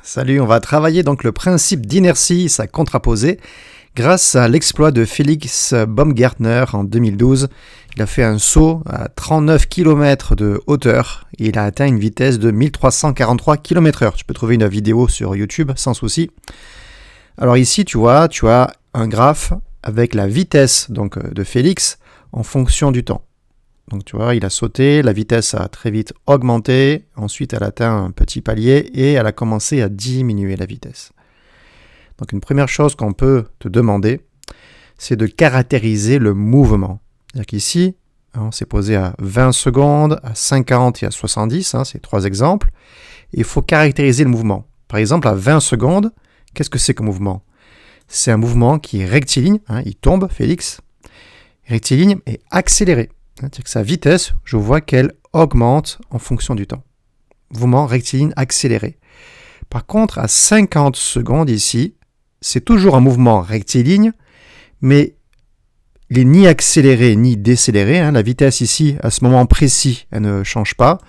Salut, on va travailler donc le principe d'inertie, sa contraposée, grâce à l'exploit de Felix Baumgärtner en 2012. Il a fait un saut à 39 km de hauteur et il a atteint une vitesse de 1343 km/h. Tu peux trouver une vidéo sur YouTube sans souci. Alors ici, tu vois, tu as un graphe avec la vitesse donc, de Félix en fonction du temps. Donc tu vois, il a sauté, la vitesse a très vite augmenté, ensuite elle a atteint un petit palier et elle a commencé à diminuer la vitesse. Donc une première chose qu'on peut te demander, c'est de caractériser le mouvement. C'est-à-dire qu'ici, on s'est posé à 20 secondes, à 50 et à 70, c'est trois exemples. Et il faut caractériser le mouvement. Par exemple, à 20 secondes, qu'est-ce que c'est que mouvement ? C'est un mouvement qui est rectiligne, il tombe, Félix, rectiligne et accéléré. C'est-à-dire que sa vitesse, je vois qu'elle augmente en fonction du temps. Mouvement rectiligne accéléré. Par contre, à 50 secondes ici, c'est toujours un mouvement rectiligne, mais il n'est ni accéléré ni décéléré. La vitesse ici, à ce moment précis, elle ne change pas.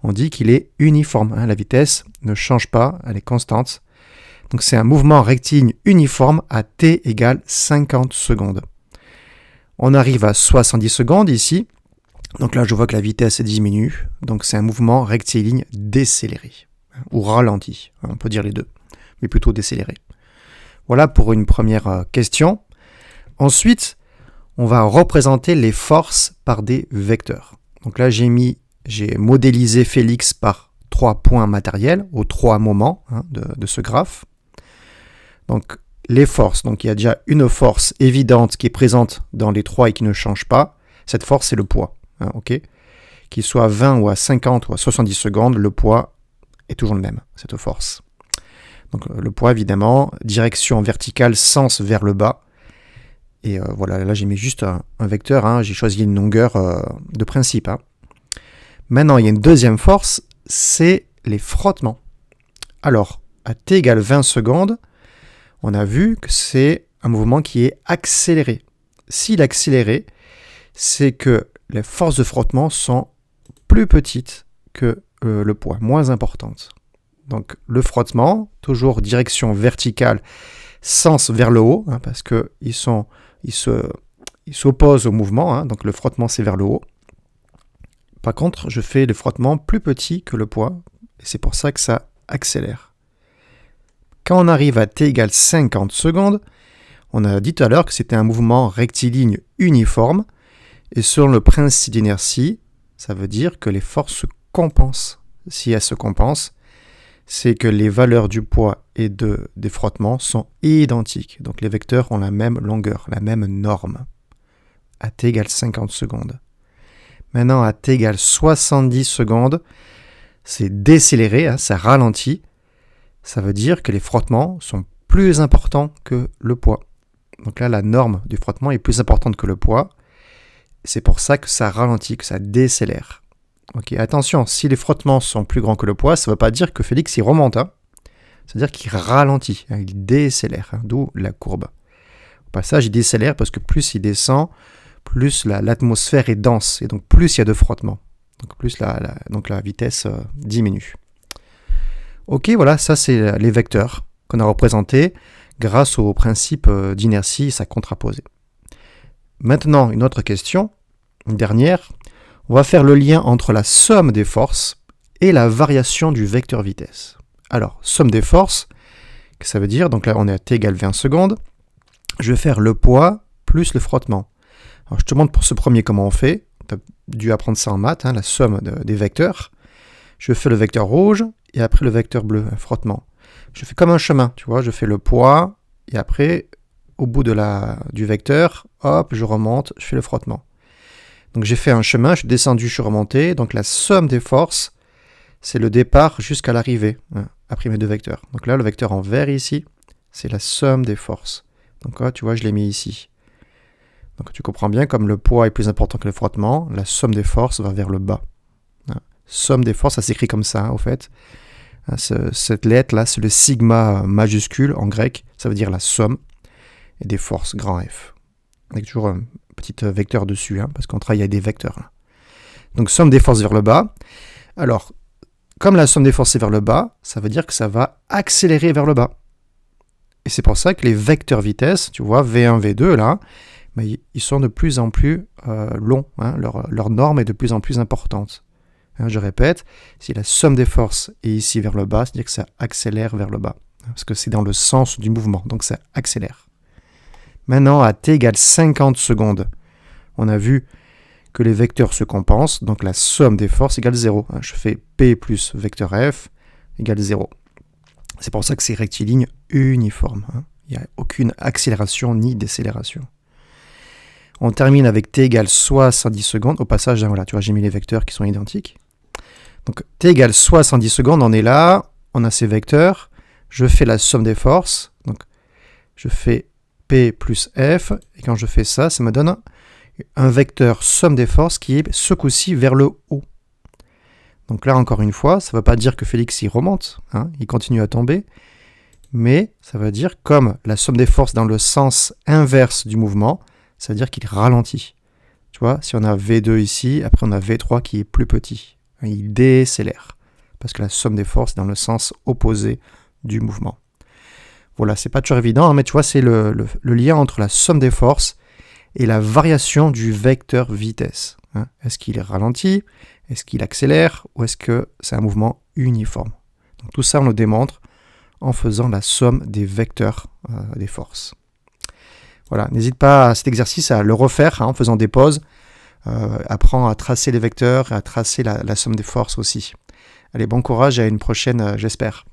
On dit qu'il est uniforme. La vitesse ne change pas, elle est constante. Donc c'est un mouvement rectiligne uniforme à t égale 50 secondes. On arrive à 70 secondes ici. Donc là, je vois que la vitesse diminue. Donc c'est un mouvement rectiligne décéléré ou ralenti. On peut dire les deux, mais plutôt décéléré. Voilà pour une première question. Ensuite, on va représenter les forces par des vecteurs. Donc là, j'ai modélisé Félix par 3 points matériels aux 3 moments de ce graphe. Donc les forces, donc il y a déjà une force évidente qui est présente dans les 3 et qui ne change pas. Cette force, c'est le poids. Qu'il soit à 20 ou à 50 ou à 70 secondes, le poids est toujours le même, cette force. Donc le poids, évidemment, direction verticale, sens vers le bas. Et voilà, là j'ai mis juste un vecteur, j'ai choisi une longueur de principe. Maintenant, il y a une deuxième force, c'est les frottements. Alors, à t égale 20 secondes, on a vu que c'est un mouvement qui est accéléré. S'il est accéléré, c'est que les forces de frottement sont plus petites que le poids, moins importantes. Donc le frottement, toujours direction verticale, sens vers le haut, parce qu'ils s'opposent au mouvement, donc le frottement c'est vers le haut. Par contre, je fais le frottement plus petit que le poids, et c'est pour ça que ça accélère. Quand on arrive à t égale 50 secondes, on a dit tout à l'heure que c'était un mouvement rectiligne uniforme, et selon le principe d'inertie, ça veut dire que les forces se compensent. Si elles se compensent, c'est que les valeurs du poids et des frottements sont identiques. Donc les vecteurs ont la même longueur, la même norme, à t égale 50 secondes. Maintenant, à t égale 70 secondes, c'est décéléré, ça ralentit. Ça veut dire que les frottements sont plus importants que le poids. Donc là, la norme du frottement est plus importante que le poids. C'est pour ça que ça ralentit, que ça décélère. Attention, si les frottements sont plus grands que le poids, ça ne veut pas dire que Félix il remonte. C'est-à-dire qu'il ralentit, il décélère, d'où la courbe. Au passage, il décélère parce que plus il descend, plus l'atmosphère est dense, et donc plus il y a de frottements. Donc plus la vitesse diminue. Voilà, ça c'est les vecteurs qu'on a représentés grâce au principe d'inertie et sa contraposée. Maintenant, une autre question, une dernière. On va faire le lien entre la somme des forces et la variation du vecteur vitesse. Alors, somme des forces, que ça veut dire, donc là on est à t égale 20 secondes, je vais faire le poids plus le frottement. Alors je te montre pour ce premier comment on fait, tu as dû apprendre ça en maths, la somme des vecteurs. Je fais le vecteur rouge et après le vecteur bleu, frottement. Je fais comme un chemin, tu vois, je fais le poids et après, au bout du vecteur, hop, je remonte, je fais le frottement. Donc j'ai fait un chemin, je suis descendu, je suis remonté. Donc la somme des forces, c'est le départ jusqu'à l'arrivée, après mes deux vecteurs. Donc là, le vecteur en vert ici, c'est la somme des forces. Donc là, tu vois, je l'ai mis ici. Donc tu comprends bien, comme le poids est plus important que le frottement, la somme des forces va vers le bas. Somme des forces, ça s'écrit comme ça, au fait. Cette lettre-là, c'est le sigma majuscule en grec, ça veut dire la somme, et des forces, grand F. Avec toujours un petit vecteur dessus, parce qu'on travaille avec des vecteurs. Donc somme des forces vers le bas. Alors, comme la somme des forces est vers le bas, ça veut dire que ça va accélérer vers le bas. Et c'est pour ça que les vecteurs vitesse, tu vois, V1, V2, là, ils sont de plus en plus longs. Hein, leur norme est de plus en plus importante. Hein, je répète, si la somme des forces est ici vers le bas, c'est-à-dire que ça accélère vers le bas. Parce que c'est dans le sens du mouvement, donc ça accélère. Maintenant, à t égale 50 secondes, on a vu que les vecteurs se compensent, donc la somme des forces égale 0. Hein, je fais P plus vecteur F égale 0. C'est pour ça que c'est rectiligne uniforme. Hein. Il n'y a aucune accélération ni décélération. On termine avec t égale 70 secondes. Au passage, voilà, tu vois, j'ai mis les vecteurs qui sont identiques. Donc t égale 70 secondes, on est là, on a ces vecteurs. Je fais la somme des forces. Donc je fais P plus F. Et quand je fais ça, ça me donne un vecteur somme des forces qui est ce coup-ci vers le haut. Donc là, encore une fois, ça ne veut pas dire que Félix, il remonte, hein, il continue à tomber, mais ça veut dire comme la somme des forces dans le sens inverse du mouvement, ça veut dire qu'il ralentit. Tu vois, si on a V2 ici, après on a V3 qui est plus petit. Il décélère, parce que la somme des forces est dans le sens opposé du mouvement. Voilà, c'est pas toujours évident, hein, mais tu vois, c'est le lien entre la somme des forces et la variation du vecteur vitesse. Hein. Est-ce qu'il est ralenti? Est-ce qu'il accélère? Ou est-ce que c'est un mouvement uniforme? Donc, tout ça, on le démontre en faisant la somme des vecteurs des forces. Voilà, n'hésite pas à cet exercice à le refaire hein, en faisant des pauses. Apprends à tracer les vecteurs et à tracer la somme des forces aussi. Allez, bon courage et à une prochaine, j'espère.